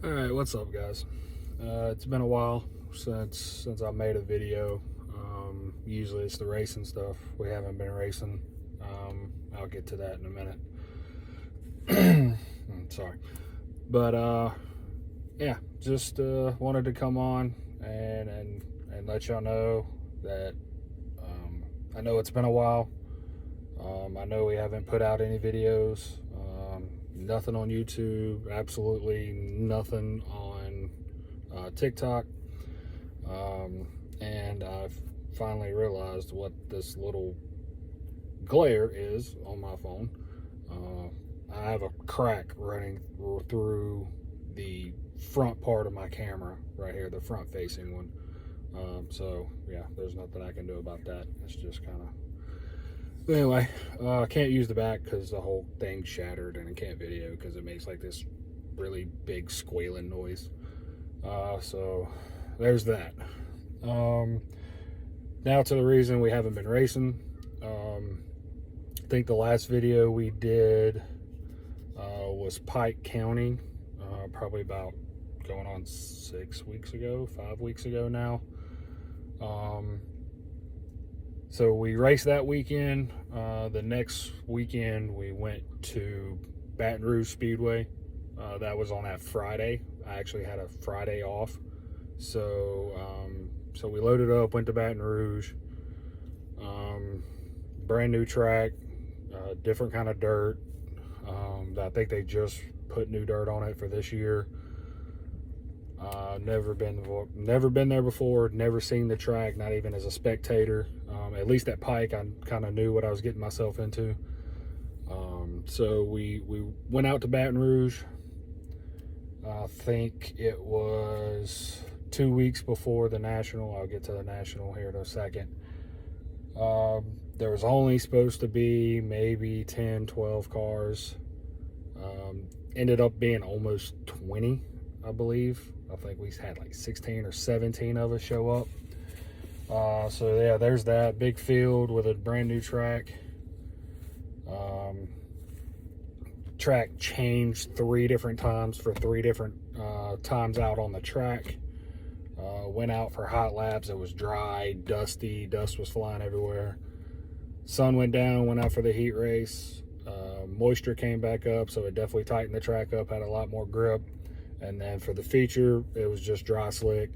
All right, what's up, guys? It's been a while since I made a video. Usually it's the racing stuff. We haven't been racing. I'll get to that in a minute. Sorry, but yeah, just wanted to come on and let y'all know that I know it's been a while. I know we haven't put out any videos. Nothing on YouTube. Absolutely nothing on TikTok. And I've finally realized what this little glare is on my phone. I have a crack running through the front part of my camera right here, the front facing one. So yeah, there's nothing I can do about that. It's just kind of, anyway, I can't use the back because the whole thing shattered, and I can't video because it makes like this really big squealing noise. So there's that. Now to the reason we haven't been racing. I think the last video we did was Pike County, probably about going on 6 weeks ago, 5 weeks ago now. So we raced that weekend. The next weekend we went to Baton Rouge Speedway. That was on that Friday. I actually had a Friday off. So we loaded up, went to Baton Rouge. Brand new track, different kind of dirt. I think they just put new dirt on it for this year. Never been there before. Never seen the track, not even as a spectator. At least at Pike, I kind of knew what I was getting myself into. So we went out to Baton Rouge. I think it was 2 weeks before the National. I'll get to the National here in a second. There was only supposed to be maybe 10, 12 cars. Ended up being almost 20, I believe. I think we had like 16 or 17 of us show up. So yeah, there's that big field with a brand new track. Track changed 3 different times for 3 different times out on the track. Went out for hot laps. It was dry, dusty, dust was flying everywhere. Sun went down, went out for the heat race. Moisture came back up, so it definitely tightened the track up, had a lot more grip. And then for the feature, it was just dry slick,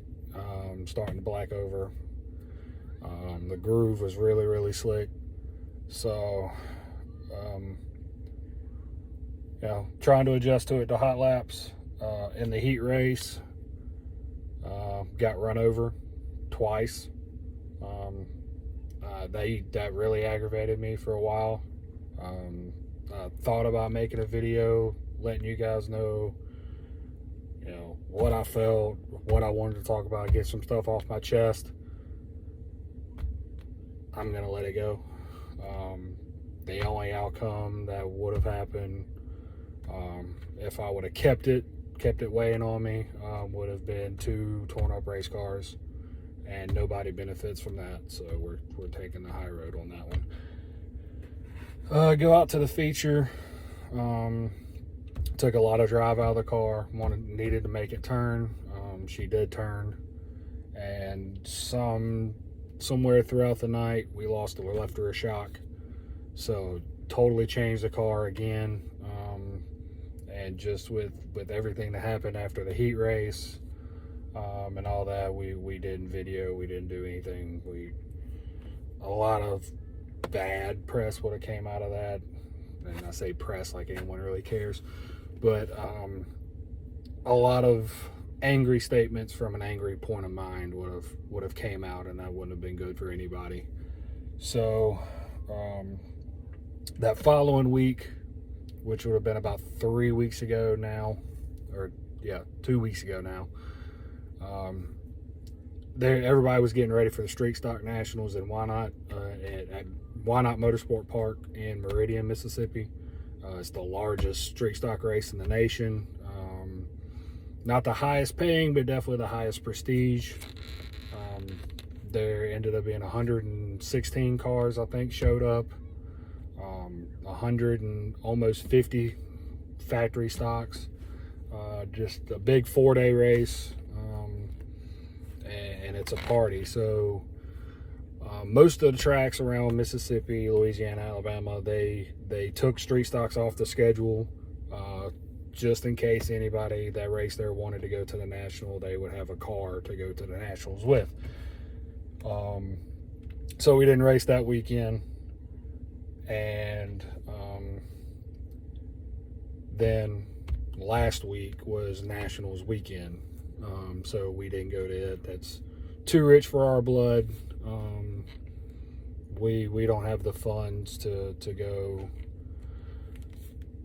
starting to black over. The groove was really, really slick. So, trying to adjust to it to hot laps. In the heat race, got run over twice. That really aggravated me for a while. I thought about making a video, letting you guys know, what I felt, what I wanted to talk about, get some stuff off my chest. I'm gonna let it go. The only outcome that would have happened, if I would have kept it weighing on me, would have been 2 torn up race cars, and nobody benefits from that. So we're taking the high road on that one. Go out to the feature. Took a lot of drive out of the car. Needed to make it turn. She did turn, and somewhere throughout the night we left her a shock. So totally changed the car again. And just with everything that happened after the heat race, and all that, we didn't video, we didn't do anything. A lot of bad press would have came out of that, and I say press like anyone really cares, but a lot of angry statements from an angry point of mind would have came out, and that wouldn't have been good for anybody. So that following week, which would have been about 3 weeks ago now, or yeah, 2 weeks ago now, everybody was getting ready for the Street Stock Nationals in Wynot, at Wynot Motorsport Park in Meridian, Mississippi. It's the largest street stock race in the nation. Not the highest paying, but definitely the highest prestige. There ended up being 116 cars, I think, showed up. 100 and almost 50 factory stocks. Just a big 4-day race, and it's a party. So most of the tracks around Mississippi, Louisiana, Alabama, they took street stocks off the schedule, just in case anybody that raced there wanted to go to the National, they would have a car to go to the Nationals with. So we didn't race that weekend, and then last week was Nationals weekend, so we didn't go to it. That's too rich for our blood. We don't have the funds to go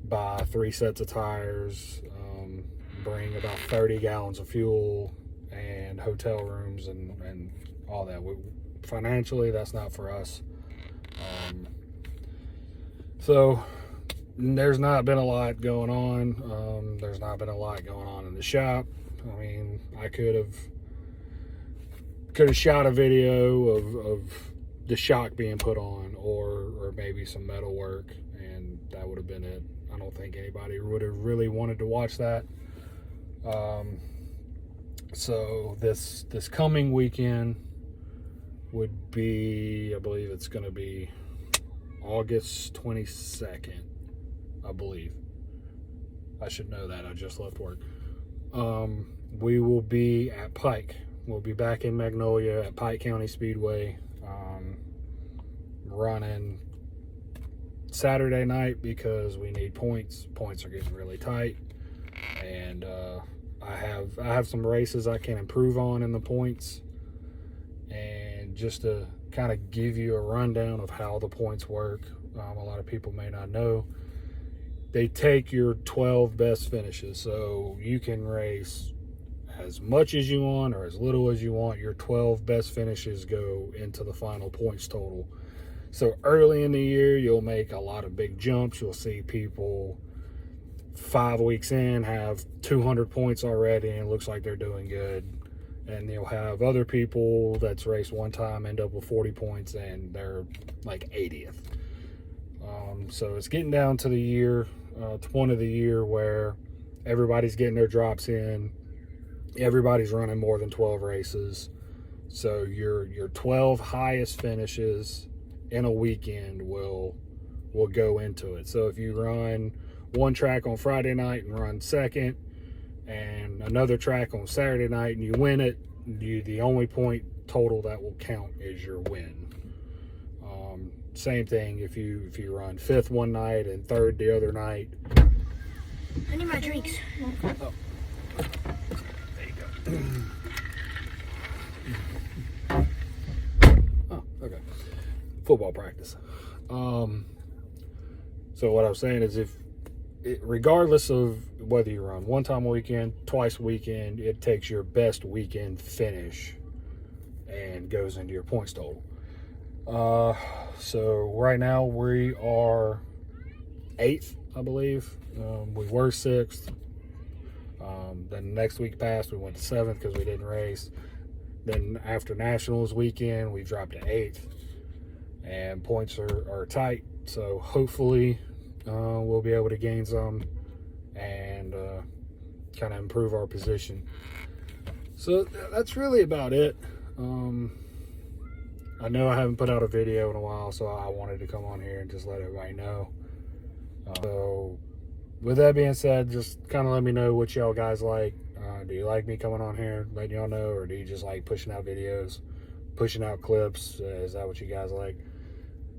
buy 3 sets of tires, bring about 30 gallons of fuel and hotel rooms and all that. Financially, that's not for us. So there's not been a lot going on. There's not been a lot going on in the shop. I mean, I could have shot a video of the shock being put on, or maybe some metal work, and that would have been it. I don't think anybody would have really wanted to watch that. So this coming weekend would be, I believe it's going to be August 22nd, I believe. I should know that. I just left work. We will be at Pike. We'll be back in Magnolia at Pike County Speedway, running Saturday night because we need points. Points are getting really tight, and I have some races I can improve on in the points. And just to kind of give you a rundown of how the points work, a lot of people may not know. They take your 12 best finishes, so you can race as much as you want or as little as you want. Your 12 best finishes go into the final points total. So early in the year, you'll make a lot of big jumps. You'll see people 5 weeks in have 200 points already, and it looks like they're doing good. And you'll have other people that's raced one time end up with 40 points and they're like 80th. So it's getting down to the year, point of the year where everybody's getting their drops in. Everybody's running more than 12 races. So your 12 highest finishes in a weekend will go into it. So if you run one track on Friday night and run second, and another track on Saturday night and you win it, the only point total that will count is your win. Same thing if you run fifth one night and third the other night. I need my drinks. Oh. There you go. Oh, okay. Football practice. So what I was saying is regardless of whether you run one time a weekend, twice a weekend, it takes your best weekend finish and goes into your points total. So right now we are 8th, I believe. We were 6th. Then next week passed, we went to 7th because we didn't race. Then after Nationals weekend, we dropped to 8th. And points are tight. So hopefully we'll be able to gain some and kind of improve our position. So that's really about it. I know I haven't put out a video in a while, so I wanted to come on here and just let everybody know. So with that being said, just kind of let me know what y'all guys like. Do you like me coming on here, letting y'all know, or do you just like pushing out videos, pushing out clips? Is that what you guys like?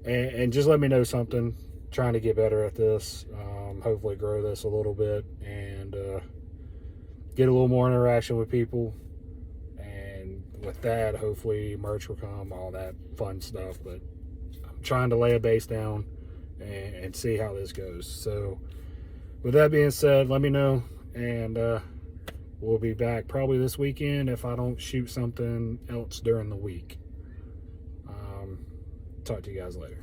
And just let me know something. Trying to get better at this, hopefully grow this a little bit and get a little more interaction with people. And with that, hopefully merch will come, all that fun stuff. But I'm trying to lay a base down and see how this goes. So with that being said, let me know, and we'll be back probably this weekend if I don't shoot something else during the week. Talk to you guys later.